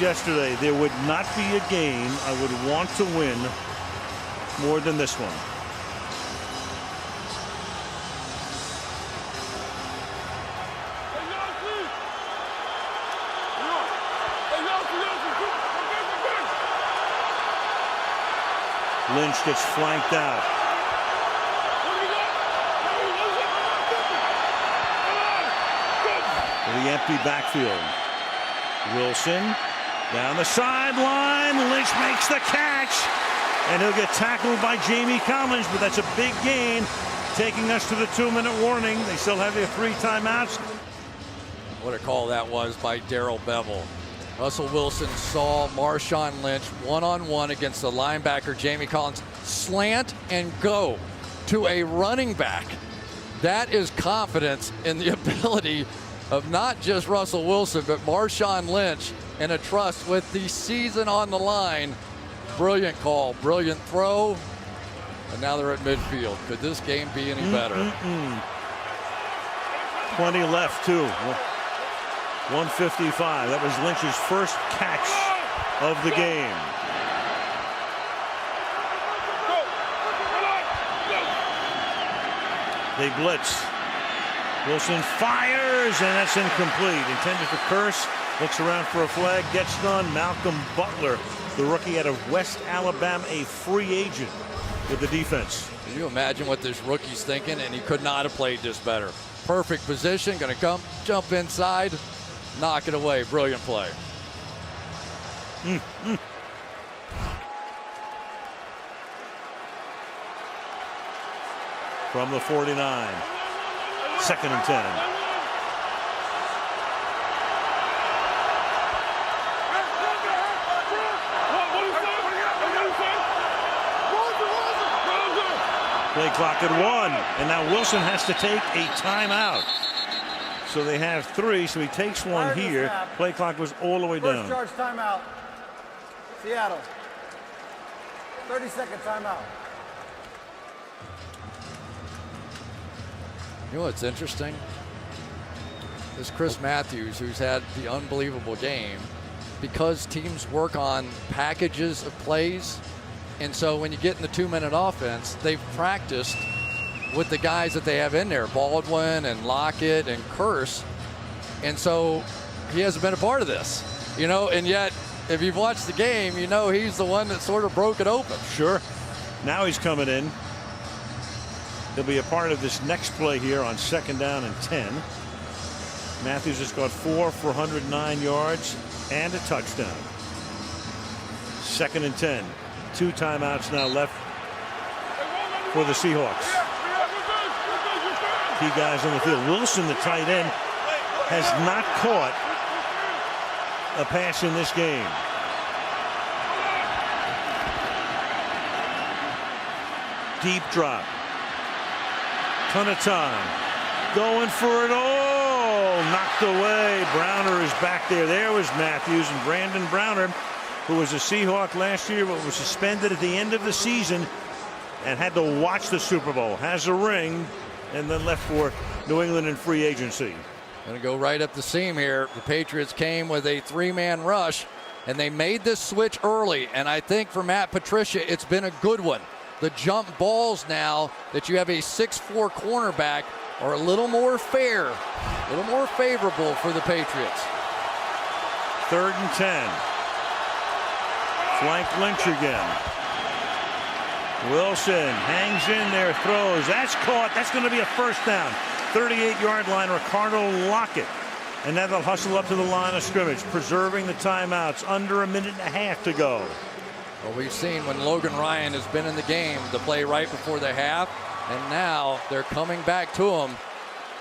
Yesterday, there would not be a game I would want to win more than this one. Lynch gets flanked out. The empty backfield. Wilson down the sideline. Lynch makes the catch, and he'll get tackled by Jamie Collins, but that's a big gain, taking us to the 2-minute warning. They still have their 3 timeouts. What a call that was by Darrell Bevel. Russell Wilson saw Marshawn Lynch one-on-one against the linebacker Jamie Collins slant and go to a running back. That is confidence in the ability of not just Russell Wilson, but Marshawn Lynch, and a trust with the season on the line. Brilliant call, brilliant throw, and now they're at midfield. Could this game be any better? 20 left, too. 155. That was Lynch's first catch of the game. They blitz. Wilson fires, and that's incomplete. Intended for Curse. Looks around for a flag. Gets none. Malcolm Butler, the rookie out of West Alabama, a free agent with the defense. Can you imagine what this rookie's thinking? And he could not have played this better. Perfect position. Going to come, jump inside, knock it away. Brilliant play. From the 49. 2nd and 10. Play clock at 1, and now Wilson has to take a timeout. So they have 3, so he takes one here. Play clock was all the way down. First charge timeout. Seattle. 30-second timeout. You know what's interesting? This Chris Matthews, who's had the unbelievable game, because teams work on packages of plays, and so when you get in the 2-minute offense, they've practiced with the guys that they have in there, Baldwin and Lockett and Curse, and so he hasn't been a part of this, you know, and yet if you've watched the game, you know he's the one that sort of broke it open. Sure. Now he's coming in. He'll be a part of this next play here on 2nd down and 10. Matthews has got 4 for 109 yards and a touchdown. 2nd and 10. 2 timeouts now left for the Seahawks. Key guys on the field. Wilson, the tight end, has not caught a pass in this game. Deep drop. Ton of time. Going for it all. Knocked away. Browner is back there. There was Matthews, and Brandon Browner, who was a Seahawk last year but was suspended at the end of the season and had to watch the Super Bowl. Has a ring, and then left for New England in free agency. Going to go right up the seam here. The Patriots came with a 3-man rush, and they made this switch early, and I think for Matt Patricia, it's been a good one. The jump balls now that you have a 6'4" cornerback are a little more fair, a little more favorable for the Patriots. 3rd and 10. Flank Lynch again. Wilson hangs in there, throws. That's caught. That's going to be a first down. 38-yard line, Ricardo Lockett. And now they'll hustle up to the line of scrimmage, preserving the timeouts. Under a minute and a half to go. Well, we've seen when Logan Ryan has been in the game, the play right before the half, and now they're coming back to him.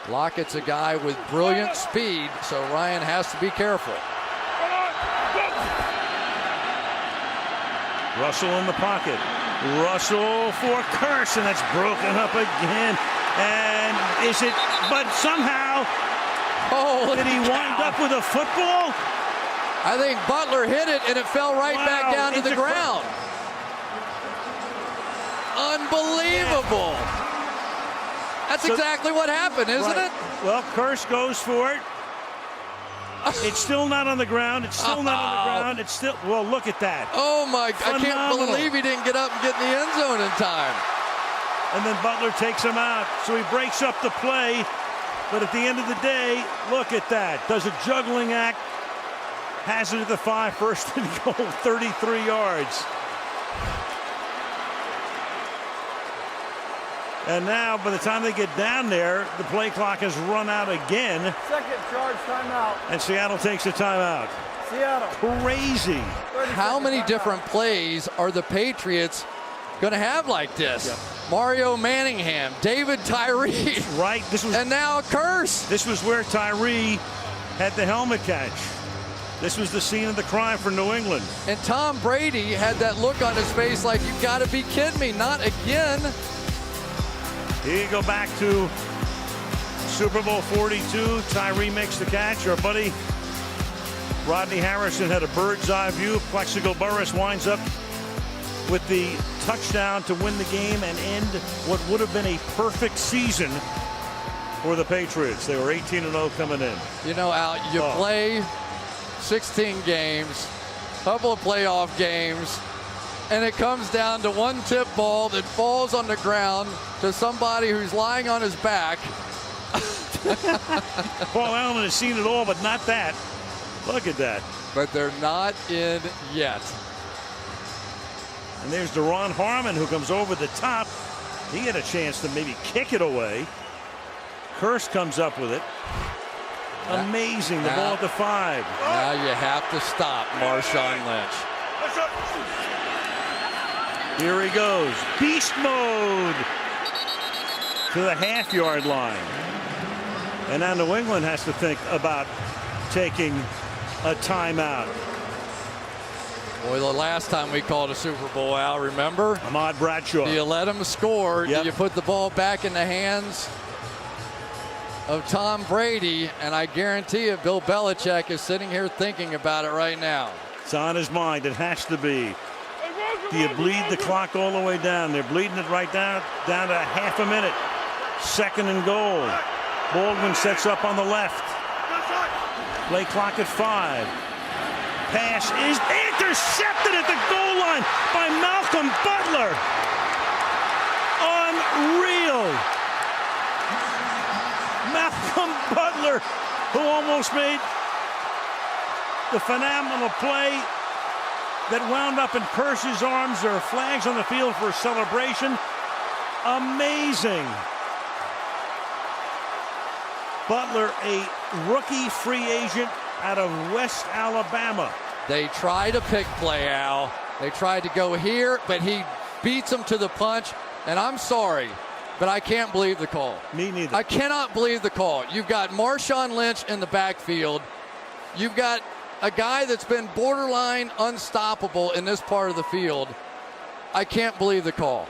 Lockett's a guy with brilliant speed, so Ryan has to be careful. Russell in the pocket. Russell for Curse, and that's broken up again. And is it, but somehow, did he wind up with a football? I think Butler hit it, and it fell right back down to the ground. Unbelievable. That's exactly what happened, isn't it? Well, Curse goes for it. It's still not on the ground. It's still not on the ground. It's still, well, look at that. Oh, my, I can't Phenomenal. believe he didn't get up and get in the end zone in time. And then Butler takes him out. So he breaks up the play. But at the end of the day, look at that. Does a juggling act. Has it at the 5, first and goal, 33 yards. And now, by the time they get down there, the play clock has run out again. Second charge timeout. And Seattle takes a timeout. Seattle. Crazy. How many different plays are the Patriots going to have like this? Yep. Mario Manningham, David Tyree. Right. And now a curse. This was where Tyree had the helmet catch. This was the scene of the crime for New England. And Tom Brady had that look on his face like, you got to be kidding me, not again. Here you go back to Super Bowl 42. Tyree makes the catch. Our buddy Rodney Harrison had a bird's eye view. Plexico Burress winds up with the touchdown to win the game and end what would have been a perfect season for the Patriots. They were 18-0 coming in. You know, Al, you play 16 games, couple of playoff games, and it comes down to one tip ball that falls on the ground to somebody who's lying on his back. Paul Allen has seen it all, but not that. Look at that. But they're not in yet. And there's Deron Harmon, who comes over the top. He had a chance to maybe kick it away. Curse comes up with it. Amazing. The ball at the 5. Now you have to stop Marshawn Lynch. Here he goes. Beast mode to the half-yard line. And now New England has to think about taking a timeout. Boy, the last time we called a Super Bowl, Al, remember? Ahmad Bradshaw. Do you let him score? Yep. Do you put the ball back in the hands of Tom Brady? And I guarantee you, Bill Belichick is sitting here thinking about it right now. It's on his mind. It has to be. Do you bleed the clock all the way down? They're bleeding it right down to half a minute. Second and goal. Baldwin sets up on the left. Play clock at 5. Pass is intercepted at the goal line by Malcolm Butler. Unreal. Malcolm Butler, who almost made the phenomenal play that wound up in Curse's arms. There are flags on the field for a celebration. Amazing. Butler, a rookie free agent out of West Alabama. They try to pick play, Al. They tried to go here, but he beats them to the punch. And I'm sorry, but I can't believe the call. Me neither. I cannot believe the call. You've got Marshawn Lynch in the backfield. You've got a guy that's been borderline unstoppable in this part of the field. I can't believe the call.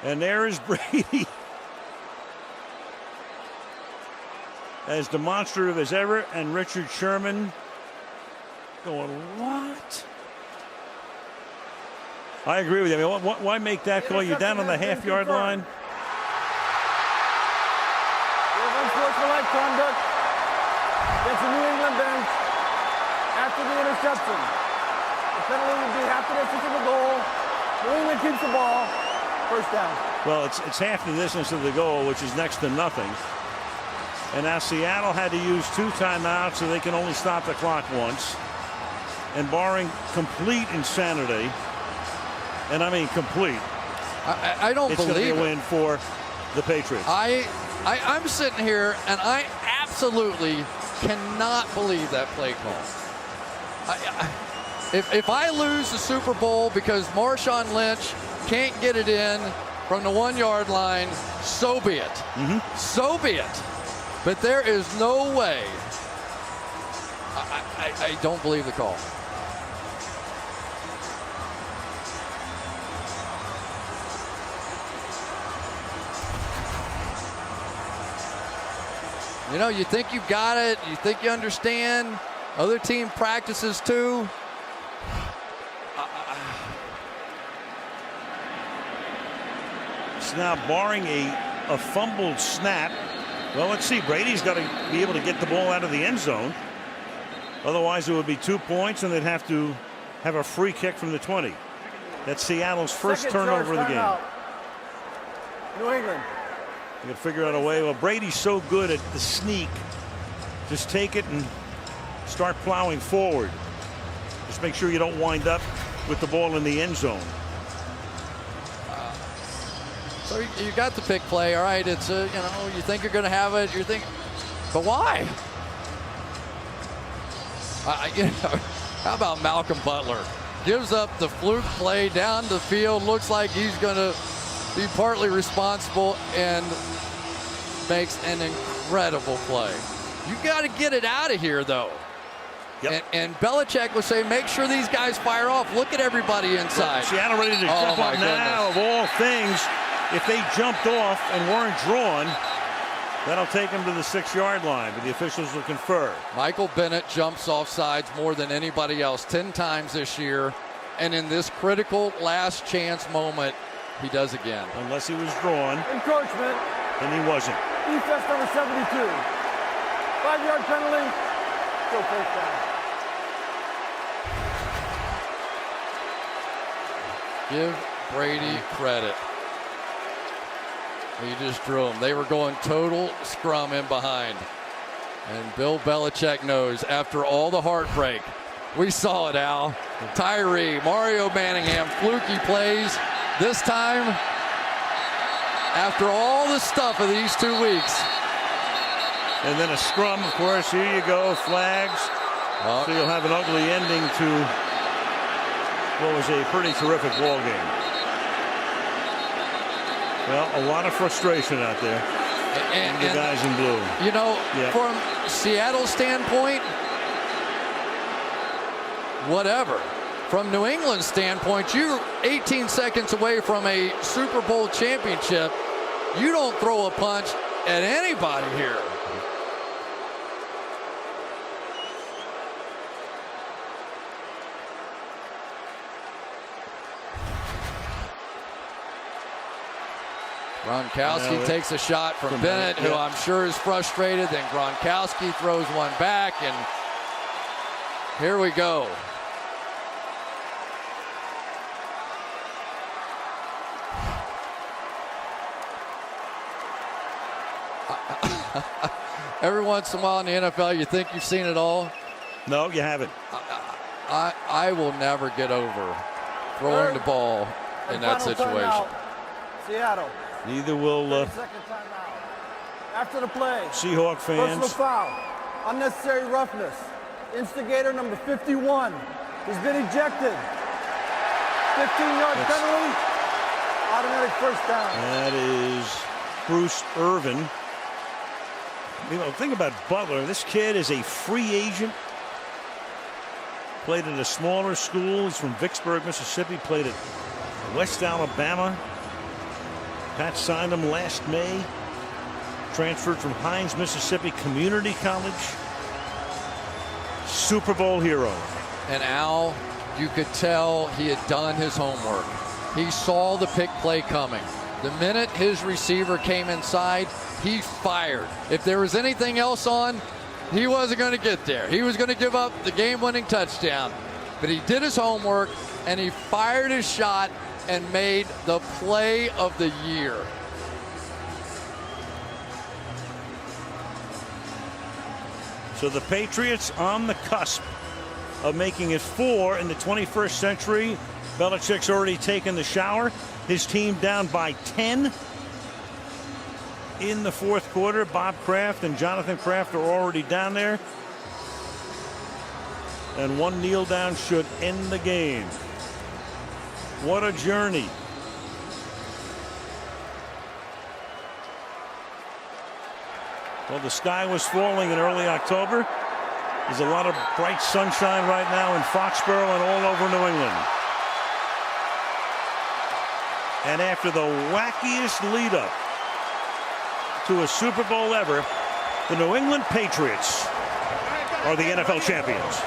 And there is Brady. As demonstrative as ever, and Richard Sherman going, what? I agree with you. I mean, why make that call? You're down on the half-yard line. Unsportsmanlike conduct against the New England bench after the interception. The penalty would be half the distance of the goal. New England keeps the ball. First down. Well, it's half the distance of the goal, which is next to nothing. And now Seattle had to use 2 timeouts, so they can only stop the clock once. And barring complete insanity, and I mean complete, I don't it's believe going to be a it. win for the Patriots. I'm sitting here, and I absolutely cannot believe that play call. If I lose the Super Bowl because Marshawn Lynch can't get it in from the 1-yard line, so be it. So be it. But there is no way. I don't believe the call. You know, you think you got it. You think you understand. Other team practices too. It's now barring a fumbled snap. Well, let's see. Brady's got to be able to get the ball out of the end zone. Otherwise, it would be 2 points, and they'd have to have a free kick from the 20. That's Seattle's first Second turnover of the game. timeout. New England. You got to figure out a way. Well, Brady's so good at the sneak. Just take it and start plowing forward. Just make sure you don't wind up with the ball in the end zone. So you got the pick play. All right, it's you think you're going to have it. You think, but why? How about Malcolm Butler? Gives up the fluke play down the field. Looks like he's going to be partly responsible and makes an incredible play. You got to get it out of here, though. Yep. And Belichick will say, make sure these guys fire off. Look at everybody inside. Seattle ready to jump up now. Of all things, if they jumped off and weren't drawn, that'll take them to the 6-yard line, but the officials will confer. Michael Bennett jumps off sides more than anybody else 10 times this year. And in this critical last chance moment, he does again. Unless he was drawn. Encroachment. And he wasn't. Defense number 72. 5-yard penalty. Still first down. Give Brady credit. He just drew him. They were going total scrum in behind. And Bill Belichick knows after all the heartbreak, we saw it, Al. Tyree, Mario Manningham, fluky plays. This time, after all the stuff of these 2 weeks. And then a scrum, of course. Here you go, flags. So you'll have an ugly ending to what was a pretty terrific ball game. Well, a lot of frustration out there. And the guys in blue. You know, from Seattle's standpoint, whatever. From New England's standpoint, you're 18 seconds away from a Super Bowl championship. You don't throw a punch at anybody here. Gronkowski takes a shot from Bennett, who I'm sure is frustrated. Then Gronkowski throws one back, and here we go. Every once in a while in the NFL, you think you've seen it all. No, you haven't. I will never get over throwing the ball in that situation. Seattle. Neither will Second timeout. After the play. Seahawk fans. Personal foul. Unnecessary roughness. Instigator number 51 has been ejected. 15-yard penalty. Automatic first down. That is Bruce Irvin. You know, think about Butler. This kid is a free agent. Played at a smaller school. He's from Vicksburg, Mississippi. Played at West Alabama. Pat signed him last May. Transferred from Hines, Mississippi Community College. Super Bowl hero. And Al, you could tell he had done his homework. He saw the pick play coming. The minute his receiver came inside, he fired. If there was anything else on, he wasn't going to get there. He was going to give up the game-winning touchdown. But he did his homework, and he fired his shot and made the play of the year. So the Patriots on the cusp of making it 4 in the 21st century. Belichick's already taken the shower. His team down by 10 in the fourth quarter. Bob Kraft and Jonathan Kraft are already down there. And one kneel down should end the game. What a journey. Well, the sky was falling in early October. There's a lot of bright sunshine right now in Foxborough and all over New England. And after the wackiest lead up to a Super Bowl ever, the New England Patriots are the NFL champions.